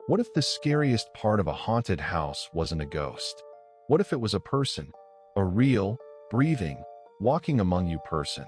What if the scariest part of a haunted house wasn't a ghost? What if it was a person? A real, breathing, walking among you person.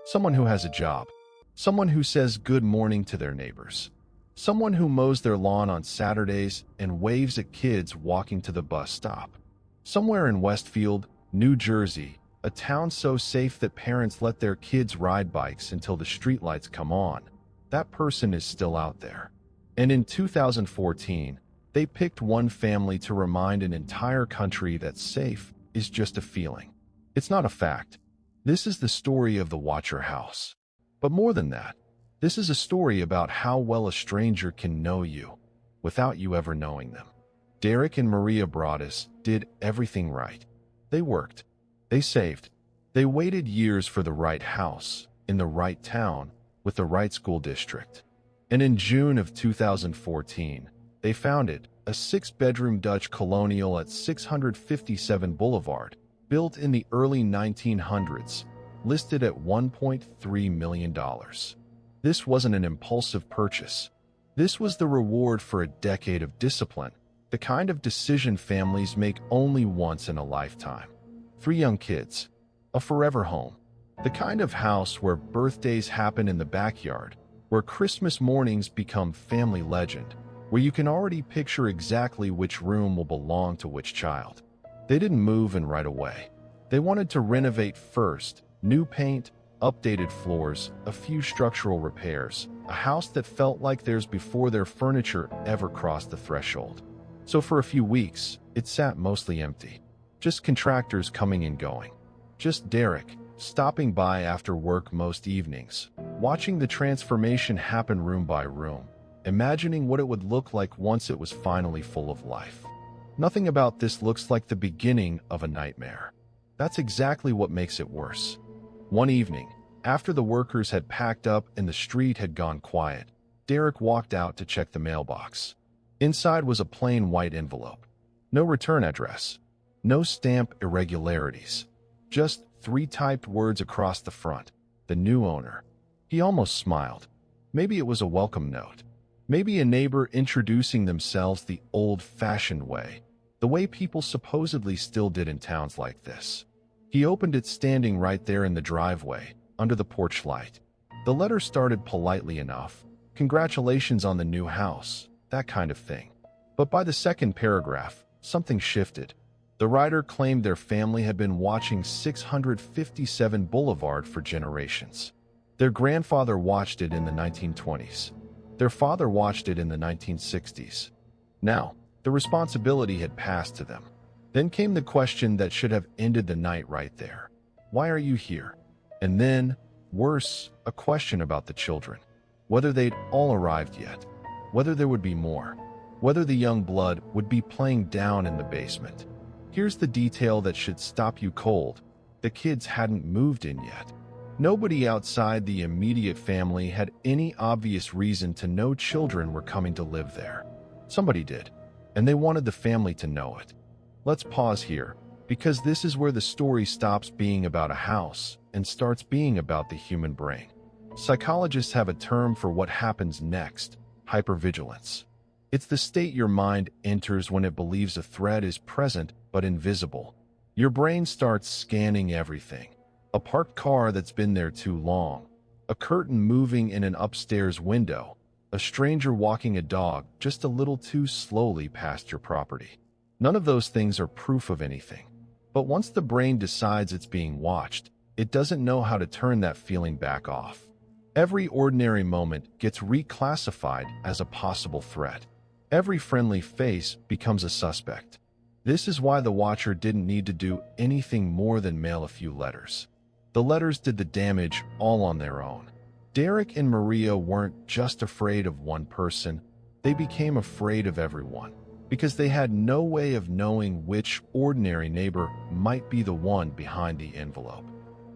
Someone who has a job. Someone who says good morning to their neighbors. Someone who mows their lawn on Saturdays and waves at kids walking to the bus stop. Somewhere in Westfield, New Jersey, a town so safe that parents let their kids ride bikes until the streetlights come on. That person is still out there. And in 2014, they picked one family to remind an entire country that safe is just a feeling. It's not a fact. This is the story of the Watcher House. But more than that, this is a story about how well a stranger can know you without you ever knowing them. Derek and Maria Broaddus did everything right. They worked. They saved. They waited years for the right house, in the right town, with the right school district. And in June of 2014, they found it, a 6-bedroom Dutch colonial at 657 Boulevard, built in the early 1900s, listed at $1.3 million. This wasn't an impulsive purchase. This was the reward for a decade of discipline, the kind of decision families make only once in a lifetime. 3 young kids, a forever home, the kind of house where birthdays happen in the backyard, where Christmas mornings become family legend, where you can already picture exactly which room will belong to which child. They didn't move in right away. They wanted to renovate first, new paint, updated floors, a few structural repairs, a house that felt like theirs before their furniture ever crossed the threshold. So for a few weeks, it sat mostly empty. Just contractors coming and going. Just Derek, stopping by after work most evenings, watching the transformation happen room by room, imagining what it would look like once it was finally full of life. Nothing about this looks like the beginning of a nightmare. That's exactly what makes it worse. One evening, after the workers had packed up and the street had gone quiet, Derek walked out to check the mailbox. Inside was a plain white envelope. No return address. No stamp irregularities. Just 3 typed words across the front. The new owner. He almost smiled. Maybe it was a welcome note. Maybe a neighbor introducing themselves the old-fashioned way. The way people supposedly still did in towns like this. He opened it standing right there in the driveway, under the porch light. The letter started politely enough. Congratulations on the new house, that kind of thing. But by the second paragraph, something shifted. The writer claimed their family had been watching 657 Boulevard for generations. Their grandfather watched it in the 1920s. Their father watched it in the 1960s. Now, the responsibility had passed to them. Then came the question that should have ended the night right there. Why are you here? And then, worse, a question about the children. Whether they'd all arrived yet. Whether there would be more. Whether the young blood would be playing down in the basement. Here's the detail that should stop you cold. The kids hadn't moved in yet. Nobody outside the immediate family had any obvious reason to know children were coming to live there. Somebody did, and they wanted the family to know it. Let's pause here, because this is where the story stops being about a house and starts being about the human brain. Psychologists have a term for what happens next: hypervigilance. It's the state your mind enters when it believes a threat is present but invisible. Your brain starts scanning everything. A parked car that's been there too long, a curtain moving in an upstairs window, a stranger walking a dog just a little too slowly past your property. None of those things are proof of anything. But once the brain decides it's being watched, it doesn't know how to turn that feeling back off. Every ordinary moment gets reclassified as a possible threat. Every friendly face becomes a suspect. This is why the Watcher didn't need to do anything more than mail a few letters. The letters did the damage all on their own. Derek and Maria weren't just afraid of one person, they became afraid of everyone, because they had no way of knowing which ordinary neighbor might be the one behind the envelope.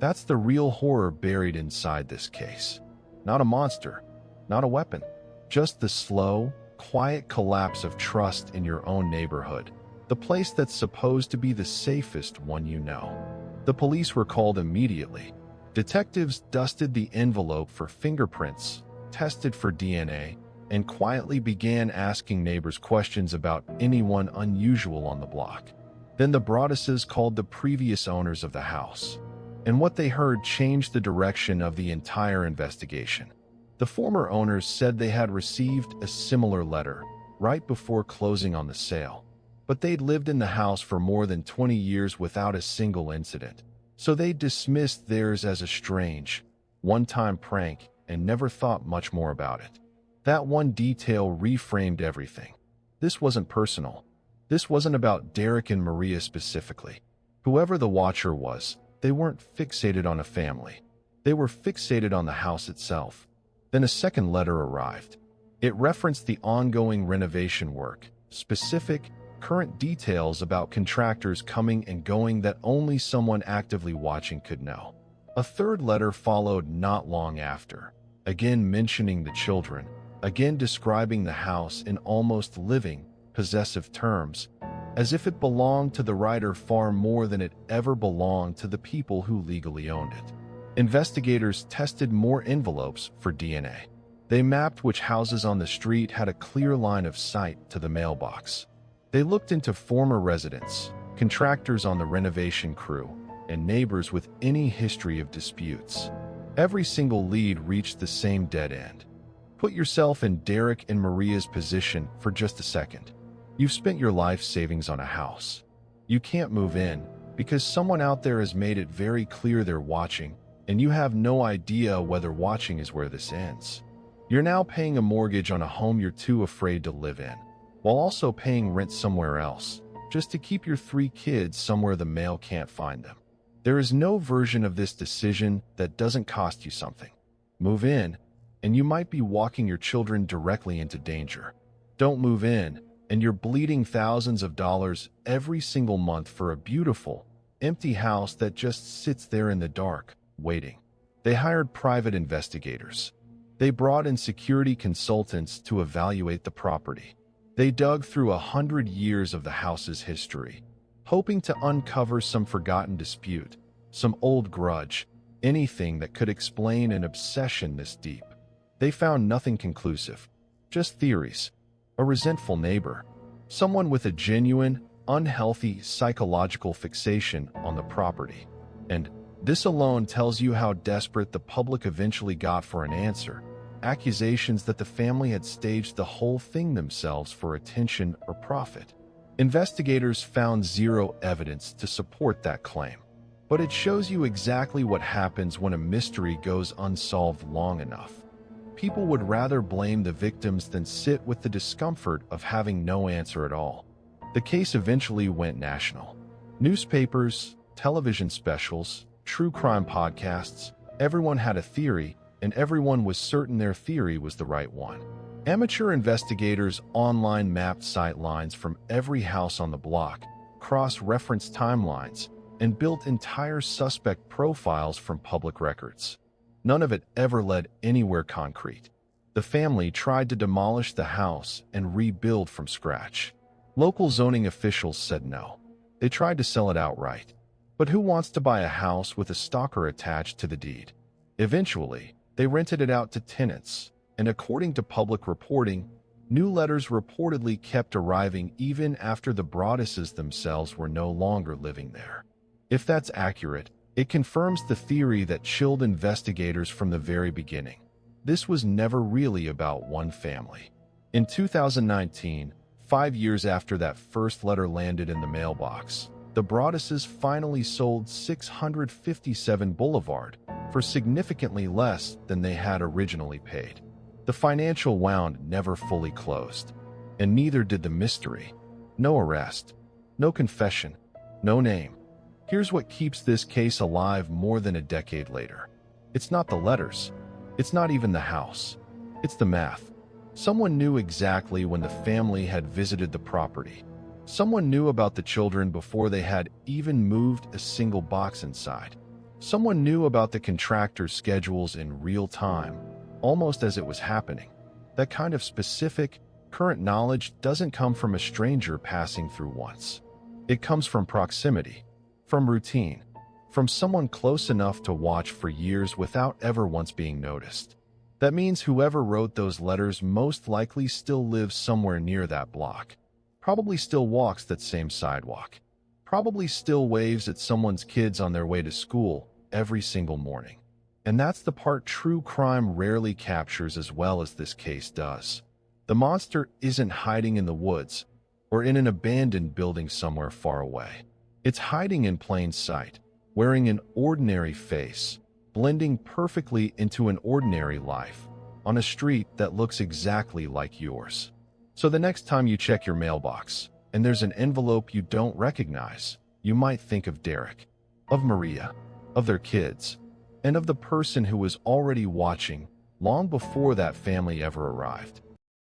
That's the real horror buried inside this case. Not a monster, not a weapon, just the slow, quiet collapse of trust in your own neighborhood, the place that's supposed to be the safest one you know. The police were called immediately. Detectives dusted the envelope for fingerprints, tested for DNA, and quietly began asking neighbors questions about anyone unusual on the block. Then the Broadduses called the previous owners of the house, and what they heard changed the direction of the entire investigation. The former owners said they had received a similar letter right before closing on the sale, but they'd lived in the house for more than 20 years without a single incident, so they dismissed theirs as a strange, one-time prank and never thought much more about it. That one detail reframed everything. This wasn't personal. This wasn't about Derek and Maria specifically. Whoever the watcher was, they weren't fixated on a family. They were fixated on the house itself. Then a second letter arrived. It referenced the ongoing renovation work, specific, current details about contractors coming and going that only someone actively watching could know. A third letter followed not long after, again mentioning the children, again describing the house in almost living, possessive terms, as if it belonged to the writer far more than it ever belonged to the people who legally owned it. Investigators tested more envelopes for DNA. They mapped which houses on the street had a clear line of sight to the mailbox. They looked into former residents, contractors on the renovation crew, and neighbors with any history of disputes. Every single lead reached the same dead end. Put yourself in Derek and Maria's position for just a second. You've spent your life savings on a house. You can't move in because someone out there has made it very clear they're watching, and you have no idea whether watching is where this ends. You're now paying a mortgage on a home you're too afraid to live in, while also paying rent somewhere else, just to keep your 3 kids somewhere the mail can't find them. There is no version of this decision that doesn't cost you something. Move in, and you might be walking your children directly into danger. Don't move in, and you're bleeding thousands of dollars every single month for a beautiful, empty house that just sits there in the dark, waiting. They hired private investigators. They brought in security consultants to evaluate the property. They dug through 100 years of the house's history, hoping to uncover some forgotten dispute, some old grudge, anything that could explain an obsession this deep. They found nothing conclusive, just theories. A resentful neighbor, someone with a genuine, unhealthy psychological fixation on the property. And this alone tells you how desperate the public eventually got for an answer. Accusations that the family had staged the whole thing themselves for attention or profit. Investigators found zero evidence to support that claim. But it shows you exactly what happens when a mystery goes unsolved long enough. People would rather blame the victims than sit with the discomfort of having no answer at all. The case eventually went national. Newspapers, television specials, true crime podcasts, everyone had a theory, and everyone was certain their theory was the right one. Amateur investigators online mapped sight lines from every house on the block, cross-referenced timelines, and built entire suspect profiles from public records. None of it ever led anywhere concrete. The family tried to demolish the house and rebuild from scratch. Local zoning officials said no. They tried to sell it outright. But who wants to buy a house with a stalker attached to the deed? Eventually, they rented it out to tenants, and according to public reporting, new letters reportedly kept arriving even after the Broadduses themselves were no longer living there. If that's accurate, it confirms the theory that chilled investigators from the very beginning. This was never really about one family. In 2019, 5 years after that first letter landed in the mailbox, the Broadduses finally sold 657 Boulevard for significantly less than they had originally paid. The financial wound never fully closed, and neither did the mystery. No arrest, no confession, no name. Here's what keeps this case alive more than a decade later. It's not the letters. It's not even the house. It's the math. Someone knew exactly when the family had visited the property. Someone knew about the children before they had even moved a single box inside. Someone knew about the contractor's schedules in real time, almost as it was happening. That kind of specific, current knowledge doesn't come from a stranger passing through once. It comes from proximity, from routine, from someone close enough to watch for years without ever once being noticed. That means whoever wrote those letters most likely still lives somewhere near that block. Probably still walks that same sidewalk. Probably still waves at someone's kids on their way to school every single morning. And that's the part true crime rarely captures as well as this case does. The monster isn't hiding in the woods or in an abandoned building somewhere far away. It's hiding in plain sight, wearing an ordinary face, blending perfectly into an ordinary life, on a street that looks exactly like yours. So the next time you check your mailbox, and there's an envelope you don't recognize, you might think of Derek, of Maria, of their kids, and of the person who was already watching long before that family ever arrived.